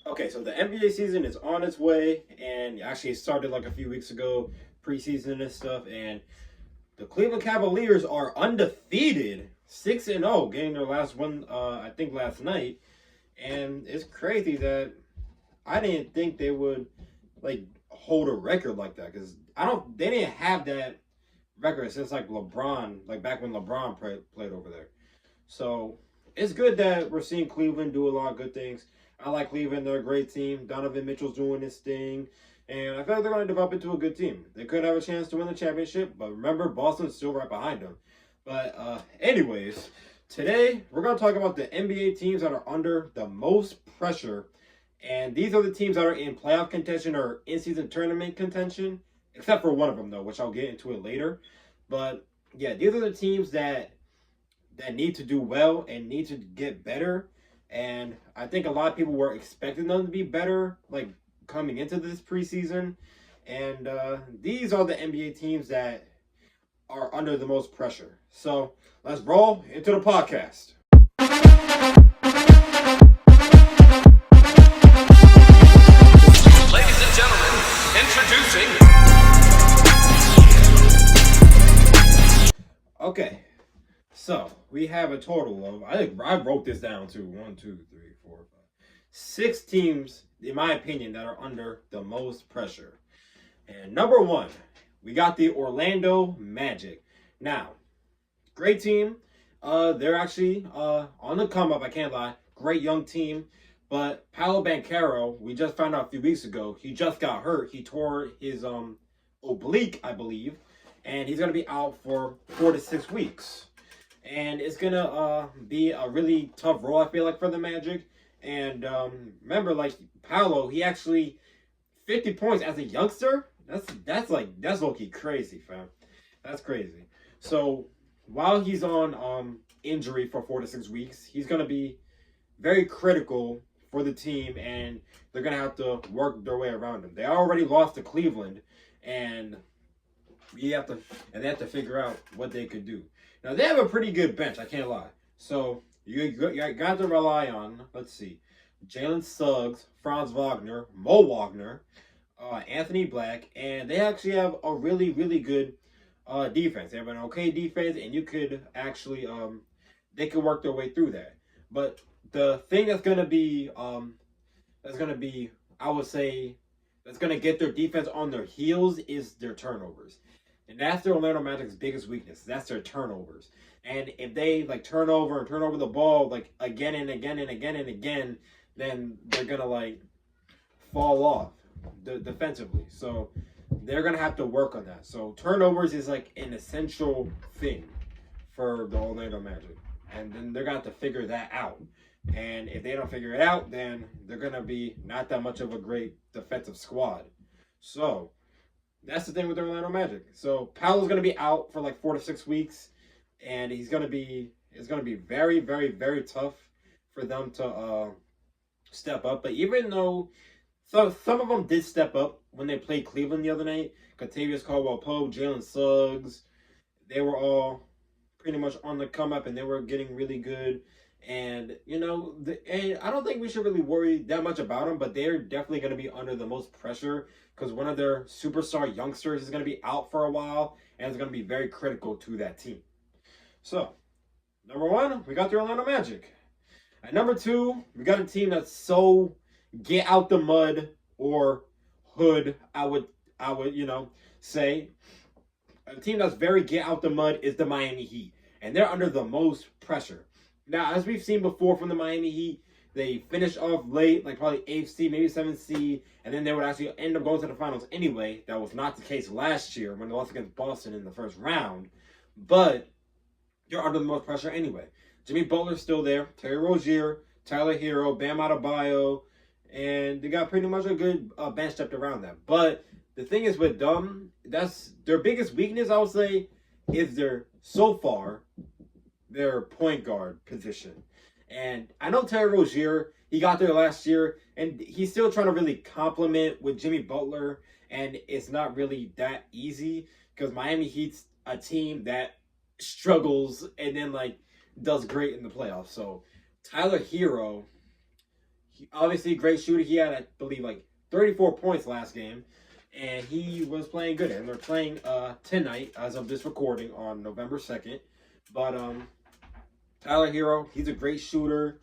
Okay, so the NBA season is on its way, and actually it started like a few weeks ago, preseason and stuff. And the Cleveland Cavaliers are undefeated, 6-0, getting their last one, I think last night. And it's crazy that I didn't think they would like hold a record like that because they didn't have that record since like LeBron, like back when LeBron played over there. So it's good that we're seeing Cleveland do a lot of good things. I like Cleveland; they're a great team. Donovan Mitchell's doing his thing, and I feel like they're going to develop into a good team. They could have a chance to win the championship, but remember, Boston's still right behind them. But anyways, today we're going to talk about the NBA teams that are under the most pressure, and these are the teams that are in playoff contention or in-season tournament contention, except for one of them though, which I'll get into it later. But yeah, these are the teams that need to do well and need to get better. And I think a lot of people were expecting them to be better, like coming into this preseason. And these are the NBA teams that are under the most pressure. So let's roll into the podcast. Ladies and gentlemen, introducing. Okay, so we have a total of, I think I wrote this down too, 1, 2, 3, 4, 5, 6 teams, in my opinion, that are under the most pressure. And number one, we got the Orlando Magic. Now, great team. They're actually on the come up. I can't lie. Great young team. But Paolo Banchero, we just found out a few weeks ago, he just got hurt. He tore his oblique, I believe, and he's gonna be out for 4 to 6 weeks. And it's gonna be a really tough role, I feel like, for the Magic. And remember, like Paolo, he actually 50 points as a youngster. That's low-key crazy, fam. That's crazy. So while he's on injury for 4 to 6 weeks, he's gonna be very critical for the team, and they're gonna have to work their way around him. They already lost to Cleveland, and they have to figure out what they could do. Now they have a pretty good bench, I can't lie. So you got to rely on, let's see, Jalen Suggs, Franz Wagner, Mo Wagner, Anthony Black, and they actually have a really, really good defense. They have an okay defense, and you could actually they could work their way through that. But the thing that's gonna be, I would say, that's gonna get their defense on their heels is their turnovers. And that's the Orlando Magic's biggest weakness. That's their turnovers. And if they like turn over the ball like again and again and again and again, then they're gonna like fall off defensively. So they're gonna have to work on that. So turnovers is like an essential thing for the Orlando Magic, and then they're gonna have to figure that out. And if they don't figure it out, then they're gonna be not that much of a great defensive squad. So that's the thing with the Orlando Magic. So Paolo's gonna be out for like 4 to 6 weeks, and it's gonna be very, very, very tough for them to step up. But even though some of them did step up when they played Cleveland the other night, Kentavious Caldwell-Pope, Jalen Suggs, they were all pretty much on the come up, and they were getting really good. And and I don't think we should really worry that much about them, but they're definitely going to be under the most pressure because one of their superstar youngsters is going to be out for a while, and it's going to be very critical to that team. So, number one, we got the Orlando Magic. At number two, we got a team that's so get out the mud or hood. I would say a team that's very get out the mud is the Miami Heat, and they're under the most pressure. Now, as we've seen before from the Miami Heat, they finish off late, like probably 8th seed, maybe 7th seed, and then they would actually end up going to the finals anyway. That was not the case last year when they lost against Boston in the first round. But you're under the most pressure anyway. Jimmy Butler's still there, Terry Rozier, Tyler Hero, Bam Adebayo, and they got pretty much a good bench depth around that. But the thing is with them, that's their biggest weakness, I would say, is their point guard position. And I know Terry Rozier, he got there last year, and he's still trying to really complement with Jimmy Butler, and it's not really that easy because Miami Heat's a team that struggles and then like does great in the playoffs. So Tyler Hero, Obviously, great shooter. He had, I believe, like 34 points last game, and he was playing good. And they're playing tonight, as of this recording, on November 2nd. But Tyler Hero, he's a great shooter.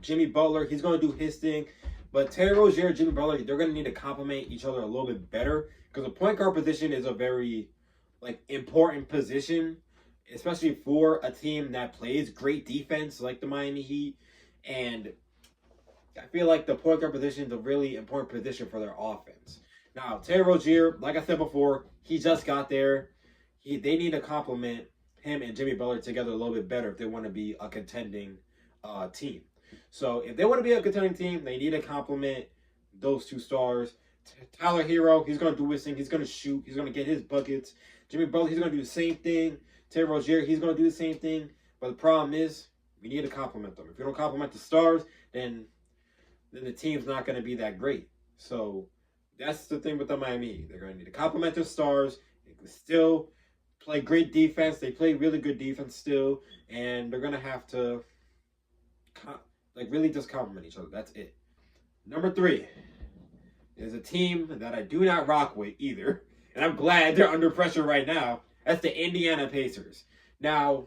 Jimmy Butler, he's going to do his thing. But Terry Rozier and Jimmy Butler, they're going to need to complement each other a little bit better, because the point guard position is a very important position, especially for a team that plays great defense like the Miami Heat. And I feel like the point guard position is a really important position for their offense. Now, Terry Rozier, like I said before, he just got there. They need to complement him and Jimmy Butler together a little bit better if they want to be a contending team. So if they want to be a contending team, they need to complement those two stars. Tyler Hero, he's going to do his thing. He's going to shoot. He's going to get his buckets. Jimmy Butler, he's going to do the same thing. Terry Rozier, he's going to do the same thing. But the problem is, we need to complement them. If we don't complement the stars, then the team's not going to be that great. So that's the thing with the Miami Heat. They're going to need to complement their stars. They can still play great defense. They play really good defense still. And they're going to have to really just complement each other. That's it. Number 3 is a team that I do not rock with either. And I'm glad they're under pressure right now. That's the Indiana Pacers. Now,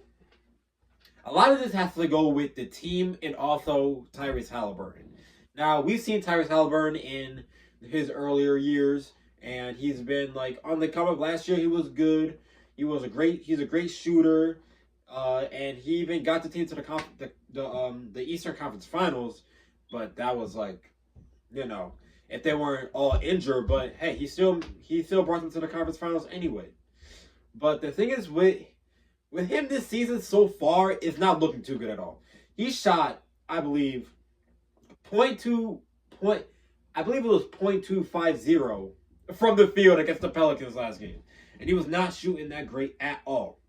a lot of this has to go with the team and also Tyrese Halliburton. Now, we've seen Tyrese Halliburton in his earlier years, and he's been on the come up. Last year, he was good. He's a great shooter, and he even got the team to the Eastern Conference Finals. But that was if they weren't all injured. But hey, he still brought them to the conference finals anyway. But the thing is with him this season so far, it's not looking too good at all. He shot, I believe, .250 from the field against the Pelicans last game. And he was not shooting that great at all.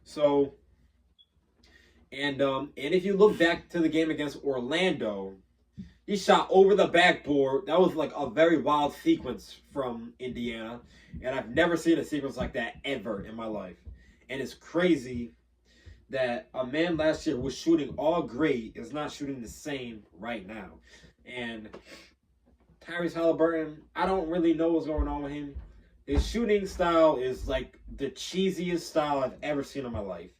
So, and if you look back to the game against Orlando, he shot over the backboard. That was a very wild sequence from Indiana. And I've never seen a sequence like that ever in my life. And it's crazy that a man last year was shooting all great is not shooting the same right now. And Tyrese Halliburton, I don't really know what's going on with him. His shooting style is the cheesiest style I've ever seen in my life.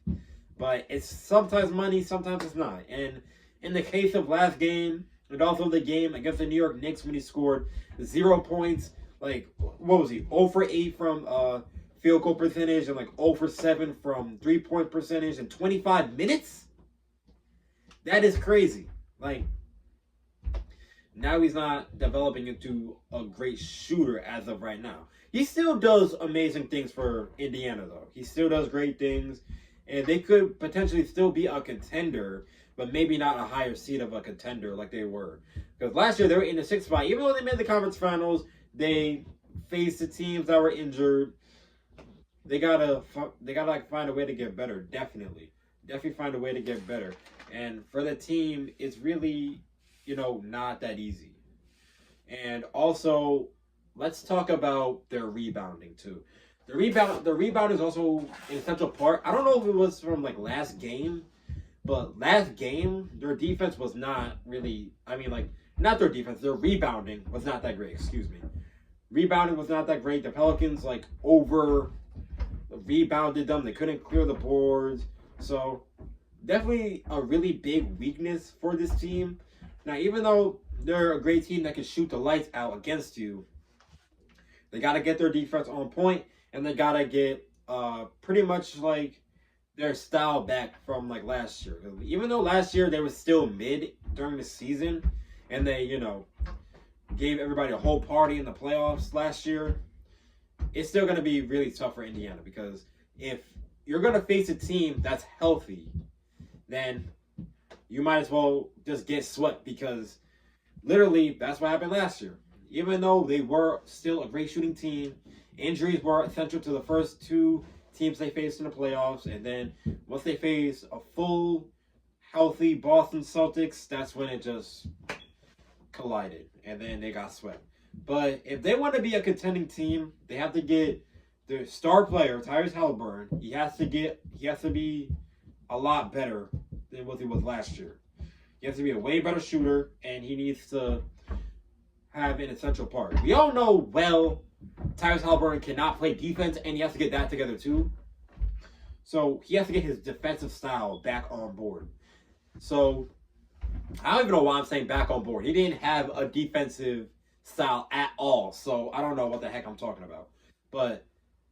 But it's sometimes money, sometimes it's not. And in the case of last game, and also the game against the New York Knicks when he scored 0 points, what was he, 0 for 8 from field goal percentage and 0 for 7 from 3-point percentage in 25 minutes? That is crazy. Now he's not developing into a great shooter as of right now. He still does amazing things for Indiana, though. He still does great things, and they could potentially still be a contender, but maybe not a higher seed of a contender like they were. Because last year they were in the 6th spot. Even though they made the conference finals, they faced the teams that were injured. They gotta find a way to get better. Definitely find a way to get better. And for the team, it's really not that easy. And also, let's talk about their rebounding too. The rebound is also an essential part. I don't know if it was from last game, but last game their defense was not really. Not their defense. Their rebounding was not that great. Excuse me. Rebounding was not that great. The Pelicans over rebounded them. They couldn't clear the boards. So definitely a really big weakness for this team. Now, even though they're a great team that can shoot the lights out against you, they got to get their defense on point, and they got to get pretty much their style back from last year. Even though last year they were still mid during the season, and they, gave everybody a whole party in the playoffs last year, it's still going to be really tough for Indiana, because if you're going to face a team that's healthy, then you might as well just get swept, because literally that's what happened last year. Even though they were still a great shooting team, injuries were essential to the first 2 teams they faced in the playoffs. And then once they faced a full, healthy Boston Celtics, that's when it just collided. And then they got swept. But if they want to be a contending team, they have to get their star player, Tyrese Halliburton. He has to be a lot better than what he was last year. He has to be a way better shooter, and he needs to have an essential part. We all know well Tyrese Haliburton cannot play defense, and he has to get that together too. So he has to get his defensive style back on board. So I don't even know why I'm saying back on board. He didn't have a defensive style at all. So I don't know what the heck I'm talking about. But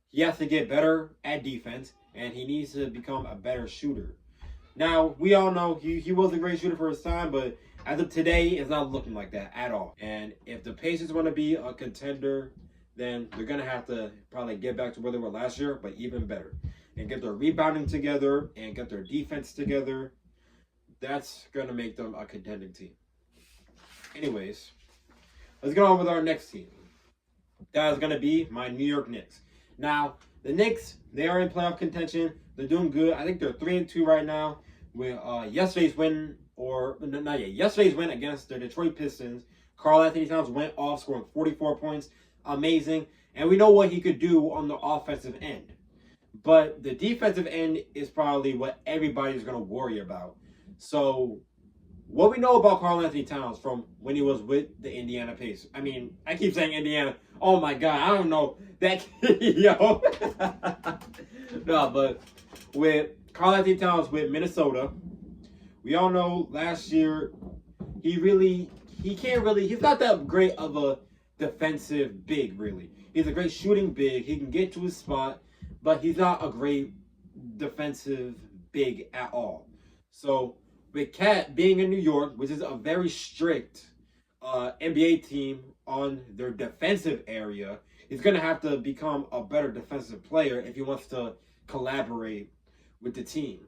he has to get better at defense, and he needs to become a better shooter. Now, we all know he was a great shooter for his time, but as of today, it's not looking like that at all. And if the Pacers want to be a contender, then they're going to have to probably get back to where they were last year, but even better. And get their rebounding together and get their defense together. That's going to make them a contending team. Anyways, let's get on with our next team. That is going to be my New York Knicks. Now, the Knicks, they are in playoff contention. They're doing good. I think they're 3-2 right now. With yesterday's win, or not yet, yesterday's win against the Detroit Pistons. Karl-Anthony Towns went off, scoring 44 points. Amazing. And we know what he could do on the offensive end. But the defensive end is probably what everybody's going to worry about. So, what we know about Karl-Anthony Towns from when he was with the Indiana Pacers. I mean, I keep saying Indiana. Oh my God, I don't know that yo. No, but with Karl-Anthony Towns with Minnesota, we all know last year he's not that great of a defensive big, really. He's a great shooting big. He can get to his spot, but he's not a great defensive big at all. So with Cat being in New York, which is a very strict NBA team on their defensive area, he's going to have to become a better defensive player if he wants to collaborate with the team.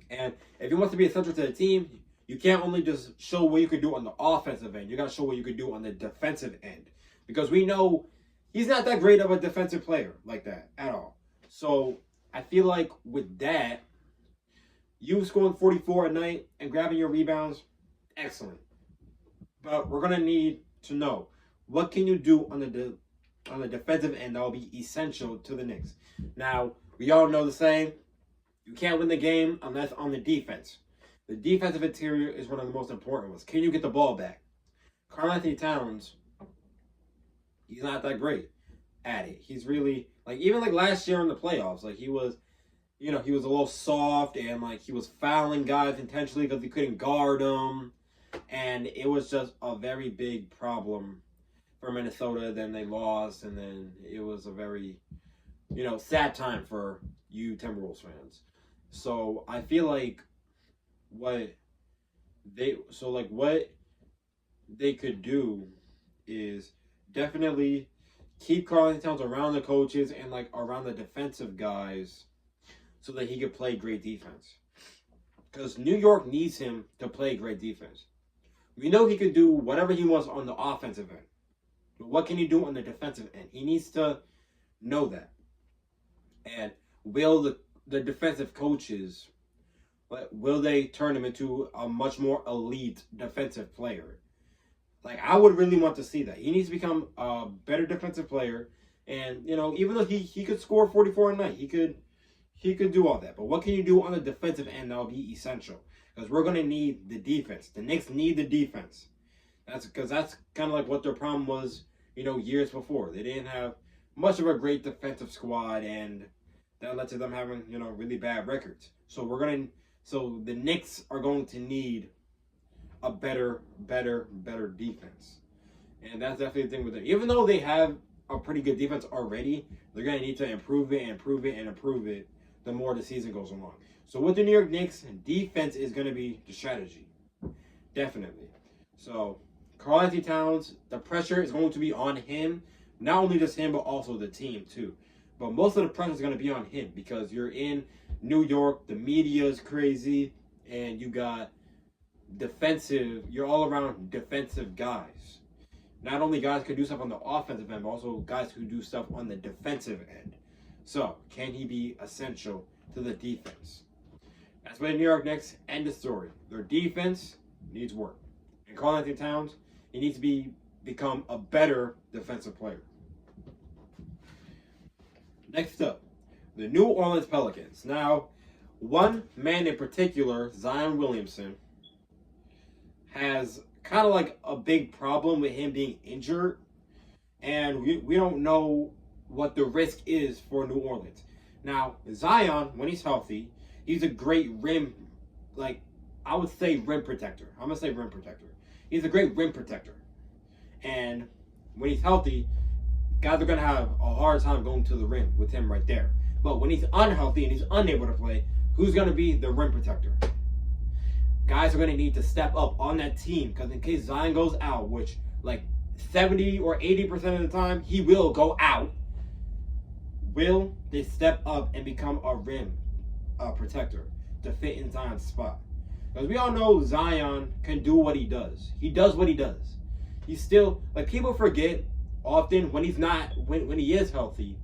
And if he wants to be essential to the team, you can't only just show what you can do on the offensive end. You got to show what you can do on the defensive end. Because we know he's not that great of a defensive player like that at all. So I feel like with that, you scoring 44 a night and grabbing your rebounds, excellent. But we're going to need to know, what can you do on the defensive end that will be essential to the Knicks? Now, we all know the saying, you can't win the game unless on the defense. The defensive interior is one of the most important ones. Can you get the ball back? Karl-Anthony Towns, he's not that great at it. He's really, even last year in the playoffs, he was, he was a little soft and he was fouling guys intentionally because he couldn't guard them. And it was just a very big problem for Minnesota. Then they lost, and then it was a very, sad time for you Timberwolves fans. So I feel like what they could do is definitely keep Karl-Anthony Towns around the coaches and around the defensive guys so that he could play great defense. Because New York needs him to play great defense. We know he could do whatever he wants on the offensive end. But what can he do on the defensive end? He needs to know that. And will the defensive coaches, will they turn him into a much more elite defensive player? I would really want to see that. He needs to become a better defensive player. And, even though he could score 44 a night, he could do all that. But what can you do on the defensive end that will be essential? Because we're going to need the defense. The Knicks need the defense. That's kind of what their problem was, years before. They didn't have much of a great defensive squad, and that led to them having, really bad records. So the Knicks are going to need a better defense. And that's definitely the thing with it. Even though they have a pretty good defense already, they're going to need to improve it the more the season goes along. So with the New York Knicks, defense is going to be the strategy. Definitely. So Karl-Anthony Towns, the pressure is going to be on him. Not only just him, but also the team too. But most of the pressure is going to be on him because you're in New York. The media is crazy. And you got you're all around defensive guys. Not only guys who do stuff on the offensive end, but also guys who do stuff on the defensive end. So, can he be essential to the defense? That's why the New York Knicks end the story. Their defense needs work. And Karl-Anthony Towns, he needs to become a better defensive player. Next up, the New Orleans Pelicans. Now, one man in particular, Zion Williamson, has kind of like a big problem with him being injured, and we don't know what the risk is for New Orleans. Now, Zion, when he's healthy, he's a great rim, like, I would say rim protector. I'm going to say rim protector. He's a great rim protector. And when he's healthy, guys are going to have a hard time going to the rim with him right there. But when he's unhealthy and he's unable to play, who's going to be the rim protector? Guys are going to need to step up on that team, because in case Zion goes out, which like 70 or 80% of the time he will go out, will they step up and become a rim protector to fit in Zion's spot? Because we all know Zion can do what he does. He does what he does. He's still, like, people forget often when he's not, when he is healthy,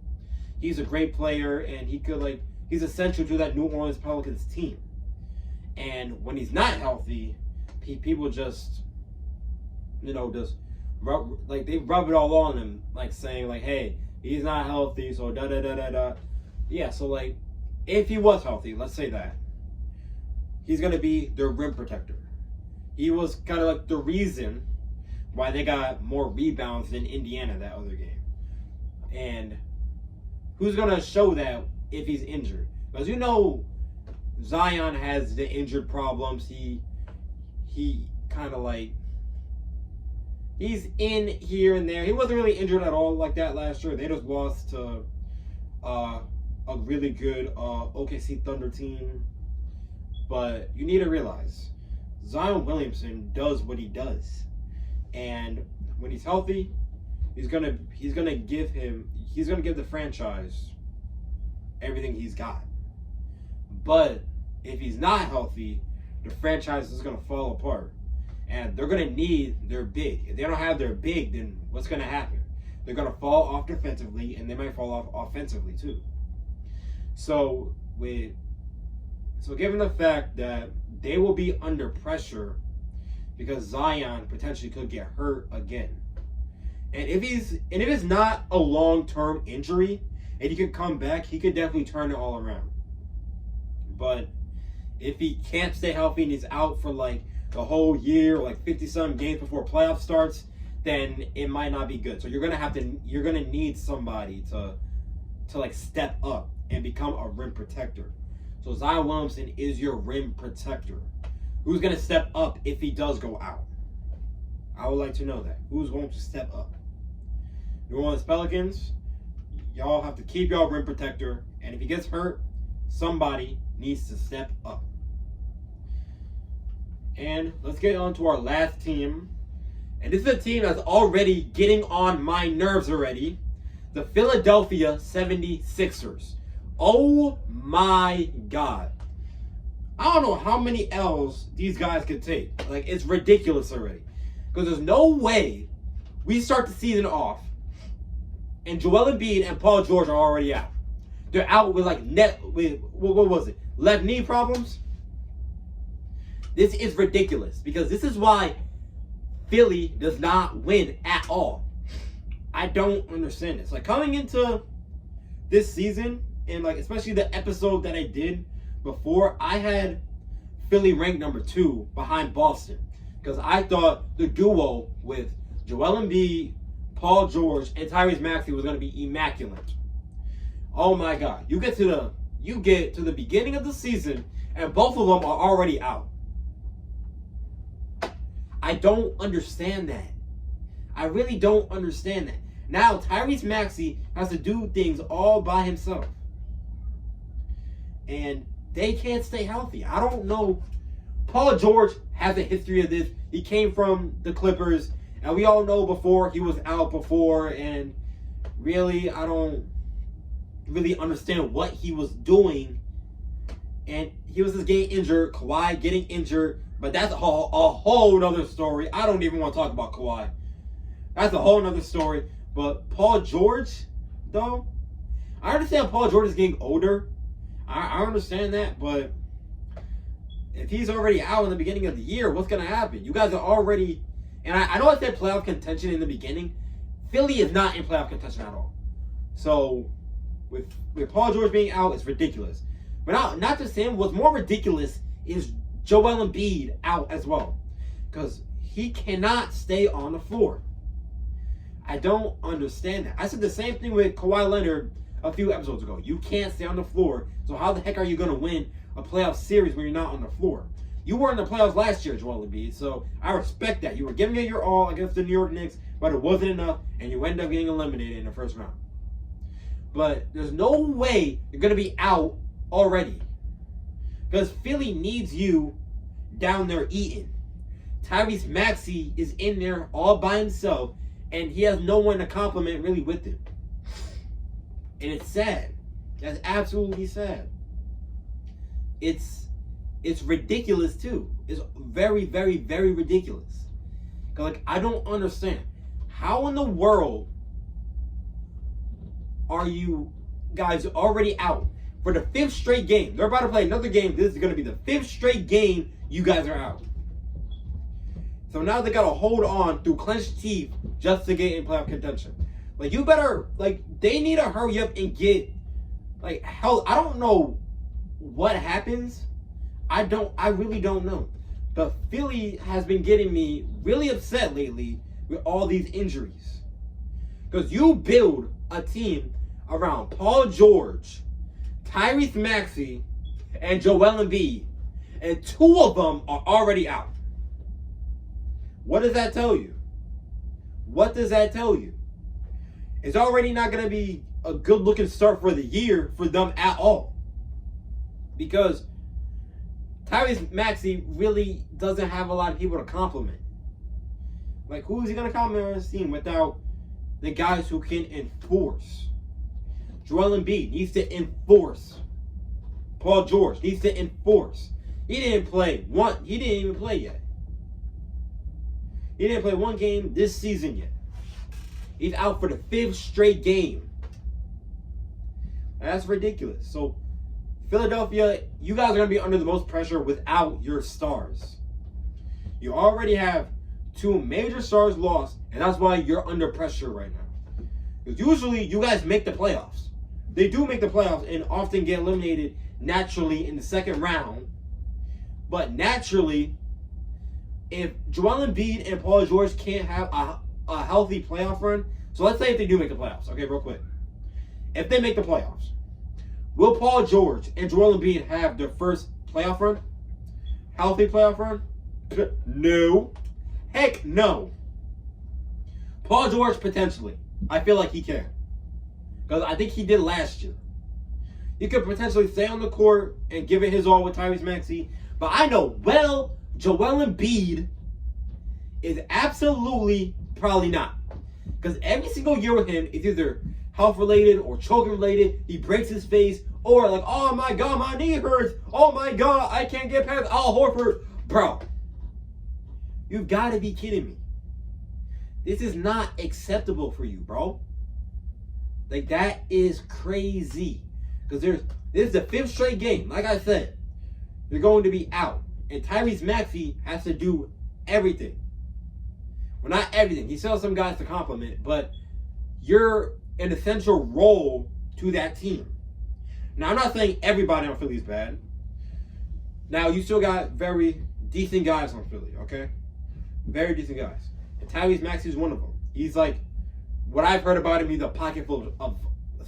he's a great player, and he could, like, he's essential to that New Orleans Pelicans team. And when he's not healthy, people just, you know, just they rub it all on him, like saying like, hey, he's not healthy, so da da da da da. Yeah, so like, if he was healthy, let's say that, he's gonna be their rim protector. He was kind of like the reason why they got more rebounds than Indiana that other game. And who's gonna show that if he's injured? Because you know, Zion has the injured problems. He kind of like, he's in here and there. He wasn't really injured at all like that last year. They just lost to a really good OKC Thunder team. But you need to realize, Zion Williamson does what he does, and when he's healthy, he's gonna give the franchise everything he's got. But if he's not healthy, the franchise is gonna fall apart, and they're gonna need their big. If they don't have their big, then what's gonna happen? They're gonna fall off defensively, and they might fall off offensively too. So given the fact that they will be under pressure because Zion potentially could get hurt again, and if it's not a long-term injury and he can come back, he could definitely turn it all around. But if he can't stay healthy and he's out for like the whole year, or like 50-some games before playoff starts, then it might not be good. So you're gonna need somebody to like step up and become a rim protector. So Zion Williamson is your rim protector. Who's gonna step up if he does go out? I would like to know that. Who's going to step up? New Orleans Pelicans, y'all have to keep y'all rim protector, and if he gets hurt, somebody needs to step up. And let's get on to our last team. And this is a team that's already getting on my nerves already. The Philadelphia 76ers. Oh my God. I don't know how many L's these guys could take. Like, it's ridiculous already. Because there's no way we start the season off and Joel Embiid and Paul George are already out. They're out with like what was it? Left knee problems? This is ridiculous, because this is why Philly does not win at all. I don't understand this. Like, coming into this season, and like especially the episode that I did before, I had Philly ranked number 2 behind Boston, because I thought the duo with Joel Embiid, Paul George, and Tyrese Maxey was going to be immaculate. Oh my God. You get to the beginning of the season and both of them are already out. I don't understand that. I really don't understand that. Now Tyrese Maxey has to do things all by himself. And they can't stay healthy. I don't know. Paul George has a history of this. He came from the Clippers, and we all know before he was out before, and really I don't really understand what he was doing. And he was just getting injured. Kawhi getting injured, but that's a whole other story. I don't even want to talk about Kawhi. That's a whole other story. But Paul George, though, I understand Paul George is getting older. I understand that, but if he's already out in the beginning of the year, what's going to happen? You guys are already, and I know I said playoff contention in the beginning. Philly is not in playoff contention at all. So with Paul George being out, it's ridiculous. But not just him. What's more ridiculous is Joel Embiid out as well. Because he cannot stay on the floor. I don't understand that. I said the same thing with Kawhi Leonard a few episodes ago. You can't stay on the floor, so how the heck are you going to win a playoff series when you're not on the floor? You were in the playoffs last year, Joel Embiid, so I respect that. You were giving it your all against the New York Knicks, but it wasn't enough, and you ended up getting eliminated in the first round. But there's no way you're going to be out already. Because Philly needs you down there eating. Tyrese Maxey is in there all by himself, and he has no one to compliment really with him. And it's sad. That's absolutely sad. It's ridiculous too. It's very, very, very ridiculous. Cause like I don't understand. How in the world are you guys already out for the 5th straight game? They're about to play another game. This is gonna be the 5th straight game you guys are out. So now they gotta hold on through clenched teeth just to get in playoff contention. Like you better, like they need to hurry up and get, like hell. I don't know what happens. I really don't know. But Philly has been getting me really upset lately with all these injuries. Because you build a team around Paul George, Tyrese Maxey, and Joel Embiid, and 2 of them are already out. What does that tell you? What does that tell you? It's already not going to be a good looking start for the year for them at all. Because Tyrese Maxey really doesn't have a lot of people to compliment. Like, who is he going to compliment on his team without the guys who can enforce? Joel Embiid needs to enforce. Paul George needs to enforce. He didn't even play yet. He didn't play one game this season yet. He's out for the 5th straight game. That's ridiculous. So, Philadelphia, you guys are going to be under the most pressure without your stars. You already have 2 major stars lost, and that's why you're under pressure right now. Because usually, you guys make the playoffs. They do make the playoffs and often get eliminated naturally in the second round. But naturally, if Joel Embiid and Paul George can't have a healthy playoff run, so let's say if they do make the playoffs, okay, real quick. If they make the playoffs, will Paul George and Joel Embiid have their first playoff run? Healthy playoff run? No. Heck no. Paul George, potentially. I feel like he can. Because I think he did last year. He could potentially stay on the court and give it his all with Tyrese Maxey. But I know, well, Joel Embiid is absolutely probably not. Because every single year with him, it's either health-related or choking-related. He breaks his face. Or like, oh my God, my knee hurts. Oh my God, I can't get past Al Horford. Bro, you've got to be kidding me. This is not acceptable for you, bro. Like, that is crazy. Because this is the 5th straight game. Like I said, you're going to be out. And Tyrese Maxey has to do everything. Well, not everything. He still has some guys to compliment, but you're an essential role to that team. Now, I'm not saying everybody on Philly is bad. Now, you still got very decent guys on Philly, okay? Very decent guys. And Tyrese Maxey is one of them. He's like, what I've heard about him, he's a pocket full of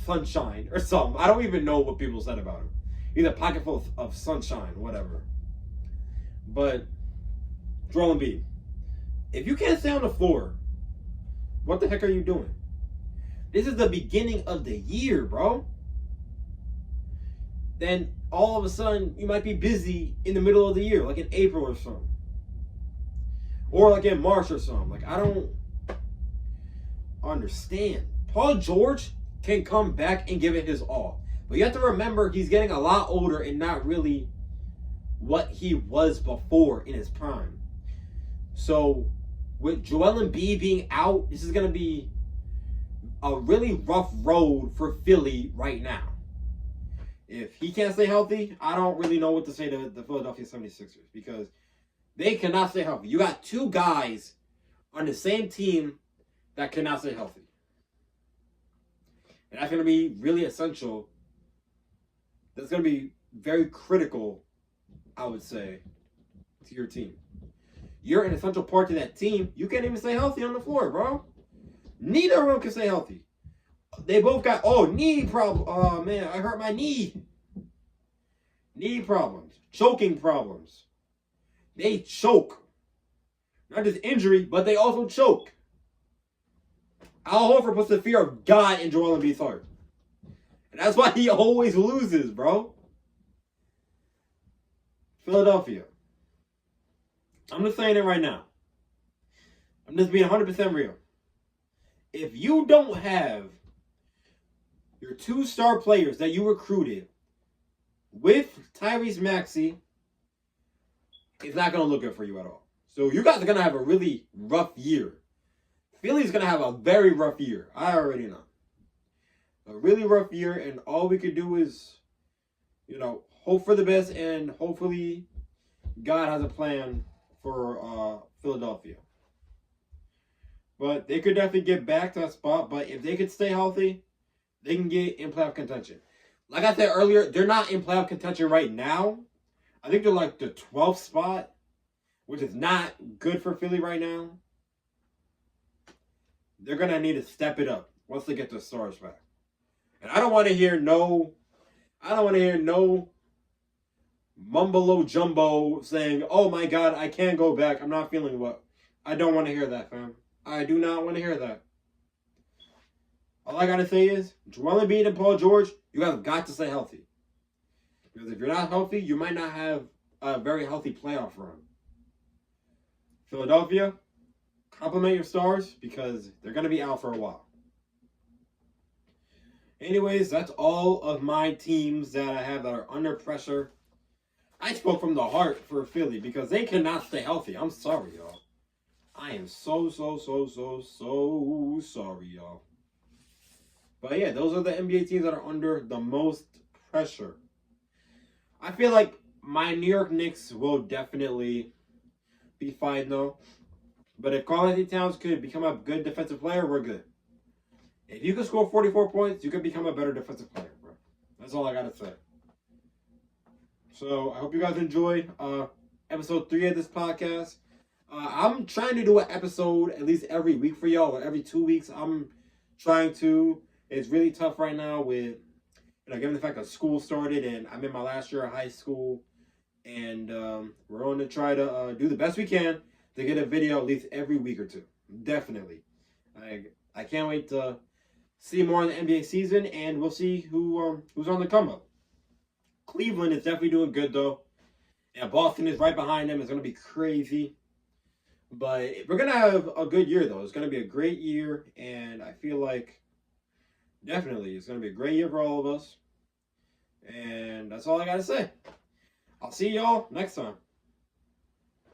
sunshine or something. I don't even know what people said about him. He's a pocket full of sunshine, whatever. But, Joel Embiid, if you can't stay on the floor, what the heck are you doing? This is the beginning of the year, bro. Then, all of a sudden, you might be busy in the middle of the year, like in April or something. Or like in March or something. Like, I don't understand. Paul George can come back and give it his all. But you have to remember, he's getting a lot older and not really what he was before in his prime. So, with Joel Embiid being out, this is going to be a really rough road for Philly right now. If he can't stay healthy, I don't really know what to say to the Philadelphia 76ers because they cannot stay healthy. You got 2 guys on the same team that cannot stay healthy. And that's going to be really essential. That's going to be very critical, I would say, to your team. you're an essential part to that team. You can't even stay healthy on the floor, bro. Neither of them can stay healthy. They both got, knee problem. Oh, man, I hurt my knee. Knee problems. Choking problems. They choke. Not just injury, but they also choke. Al Horford puts the fear of God in Joel Embiid's heart. And that's why he always loses, bro. Philadelphia. I'm just saying it right now. I'm just being 100% real. If you don't have your 2 star players that you recruited with Tyrese Maxey, it's not going to look good for you at all. So you guys are going to have a really rough year. Philly's going to have a very rough year. I already know. A really rough year, and all we could do is, hope for the best, and hopefully God has a plan for Philadelphia. But they could definitely get back to that spot, but if they could stay healthy, they can get in playoff contention. Like I said earlier, they're not in playoff contention right now. I think they're like the 12th spot, which is not good for Philly right now. They're going to need to step it up once they get the stars back. And I don't want to hear no mumbo jumbo saying, oh my God, I can't go back. I'm not feeling well. I don't want to hear that, fam. I do not want to hear that. All I got to say is, Joel Embiid and Paul George, you guys have got to stay healthy. Because if you're not healthy, you might not have a very healthy playoff run. Philadelphia, compliment your stars because they're going to be out for a while. Anyways, that's all of my teams that I have that are under pressure. I spoke from the heart for Philly because they cannot stay healthy. I'm sorry, y'all. I am so sorry, y'all. But yeah, those are the NBA teams that are under the most pressure. I feel like my New York Knicks will definitely be fine, though. But if Karl-Anthony Towns could become a good defensive player, we're good. If you can score 44 points, you could become a better defensive player, bro. That's all I got to say. So, I hope you guys enjoyed episode 3 of this podcast. I'm trying to do an episode at least every week for y'all, or every 2 weeks. I'm trying to. It's really tough right now with, given the fact that school started and I'm in my last year of high school. And we're going to try to do the best we can to get a video at least every week or two. Definitely. I can't wait to see more in the NBA season, and we'll see who's on the come up. Cleveland is definitely doing good, though. And Boston is right behind them. It's going to be crazy. But we're going to have a good year, though. It's going to be a great year, and I feel like definitely it's going to be a great year for all of us. And that's all I got to say. I'll see y'all next time.